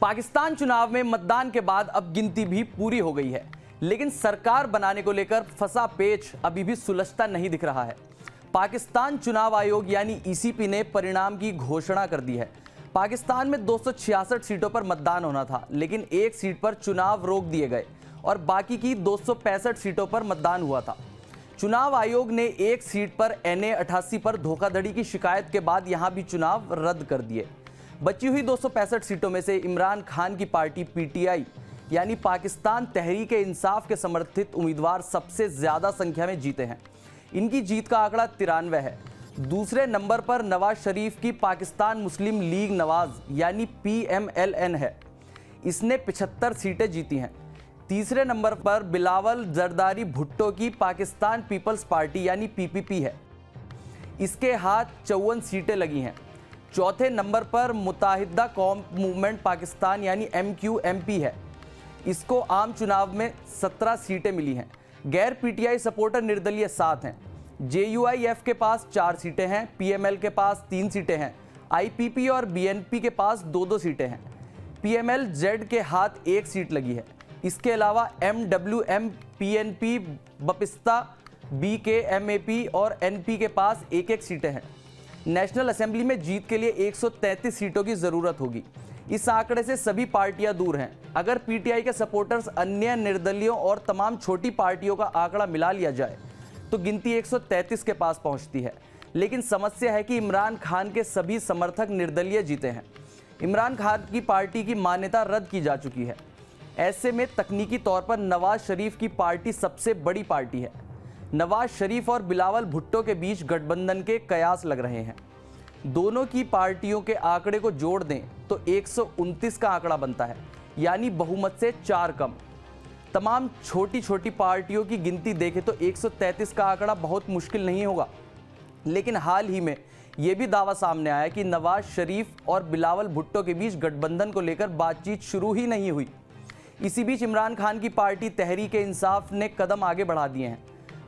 पाकिस्तान चुनाव में मतदान के बाद अब गिनती भी पूरी हो गई है, लेकिन सरकार बनाने को लेकर फंसा पेच अभी भी सुलझता नहीं दिख रहा है। पाकिस्तान चुनाव आयोग यानी ईसीपी ने परिणाम की घोषणा कर दी है। पाकिस्तान में 266 सीटों पर मतदान होना था, लेकिन एक सीट पर चुनाव रोक दिए गए और बाकी की 265 सीटों पर मतदान हुआ था। चुनाव आयोग ने एक सीट पर NA 88 पर धोखाधड़ी की शिकायत के बाद यहां भी चुनाव रद्द कर दिए। बची हुई 265 सीटों में से इमरान खान की पार्टी PTI यानी पाकिस्तान तहरीक इंसाफ के समर्थित उम्मीदवार सबसे ज्यादा संख्या में जीते हैं। इनकी जीत का आंकड़ा 93 है। दूसरे नंबर पर नवाज शरीफ की पाकिस्तान मुस्लिम लीग नवाज यानी PMLN है। इसने 75 सीटें जीती हैं। तीसरे नंबर पर बिलावल जरदारी भुट्टो की पाकिस्तान पीपल्स पार्टी यानी PPP है। इसके हाथ 54 सीटें लगी हैं। चौथे नंबर पर मुत्ताहिदा कौम मूवमेंट पाकिस्तान यानी MQMP है। इसको आम चुनाव में 17 सीटें मिली हैं। गैर PTI सपोर्टर निर्दलीय 7 हैं। JUIF के पास 4 सीटें हैं। PML के पास 3 सीटें हैं। IPP और BNP के पास 2-2 सीटें हैं। PMLZ के हाथ 1 सीट लगी है। इसके अलावा MWM, PNP, बपिस्ता, BKMAP और NP के पास 1-1 सीटें हैं। नेशनल असेंबली में जीत के लिए 133 सीटों की जरूरत होगी। इस आंकड़े से सभी पार्टियां दूर हैं। अगर PTI के सपोर्टर्स अन्य निर्दलियों और तमाम छोटी पार्टियों का आंकड़ा मिला लिया जाए तो गिनती 133 के पास पहुंचती है। लेकिन समस्या है कि इमरान खान के सभी समर्थक निर्दलीय जीते हैं। इमरान खान की पार्टी की मान्यता रद्द की जा चुकी है। ऐसे में तकनीकी तौर पर नवाज शरीफ की पार्टी सबसे बड़ी पार्टी है। नवाज शरीफ और बिलावल भुट्टो के बीच गठबंधन के कयास लग रहे हैं। दोनों की पार्टियों के आंकड़े को जोड़ दें तो 129 का आंकड़ा बनता है, यानी बहुमत से 4 कम। तमाम छोटी छोटी पार्टियों की गिनती देखें तो 133 का आंकड़ा बहुत मुश्किल नहीं होगा। लेकिन हाल ही में यह भी दावा सामने आया कि नवाज शरीफ और बिलावल भुट्टो के बीच गठबंधन को लेकर बातचीत शुरू ही नहीं हुई। इसी बीच इमरान खान की पार्टी तहरीक इंसाफ ने कदम आगे बढ़ा दिए हैं।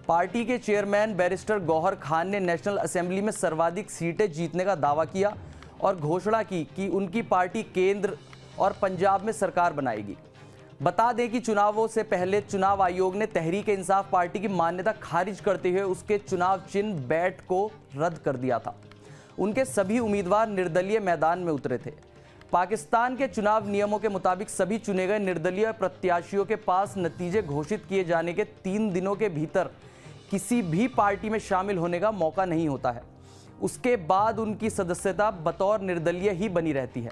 पार्टी के चेयरमैन बैरिस्टर गौहर खान ने नेशनल असेंबली में सर्वाधिक सीटें जीतने का दावा किया और घोषणा की कि उनकी पार्टी केंद्र और पंजाब में सरकार बनाएगी। बता दें कि चुनावों से पहले चुनाव आयोग ने तहरीक इंसाफ पार्टी की मान्यता खारिज करते हुए उसके चुनाव चिन्ह बैट को रद्द कर दिया था। उनके सभी उम्मीदवार निर्दलीय मैदान में उतरे थे। पाकिस्तान के चुनाव नियमों के मुताबिक सभी चुने गए निर्दलीय प्रत्याशियों के पास नतीजे घोषित किए जाने के 3 दिनों के भीतर किसी भी पार्टी में शामिल होने का मौका नहीं होता है। उसके बाद उनकी सदस्यता बतौर निर्दलीय ही बनी रहती है।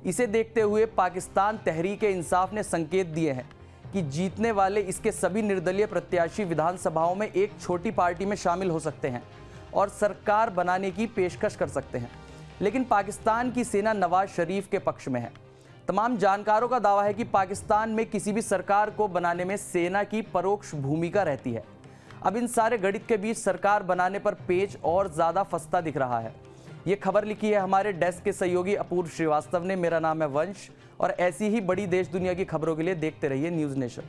इसे देखते हुए पाकिस्तान तहरीक इंसाफ ने संकेत दिए हैं कि जीतने वाले इसके सभी निर्दलीय प्रत्याशी विधानसभाओं में एक छोटी पार्टी में शामिल हो सकते हैं और सरकार बनाने की पेशकश कर सकते हैं। लेकिन पाकिस्तान की सेना नवाज शरीफ के पक्ष में है। तमाम जानकारों का दावा है कि पाकिस्तान में किसी भी सरकार को बनाने में सेना की परोक्ष भूमिका रहती है। अब इन सारे गणित के बीच सरकार बनाने पर पेच और ज़्यादा फंसता दिख रहा है। ये खबर लिखी है हमारे डेस्क के सहयोगी अपूर्व श्रीवास्तव ने। मेरा नाम है वंश और ऐसी ही बड़ी देश दुनिया की खबरों के लिए देखते रहिए न्यूज़ नेशन।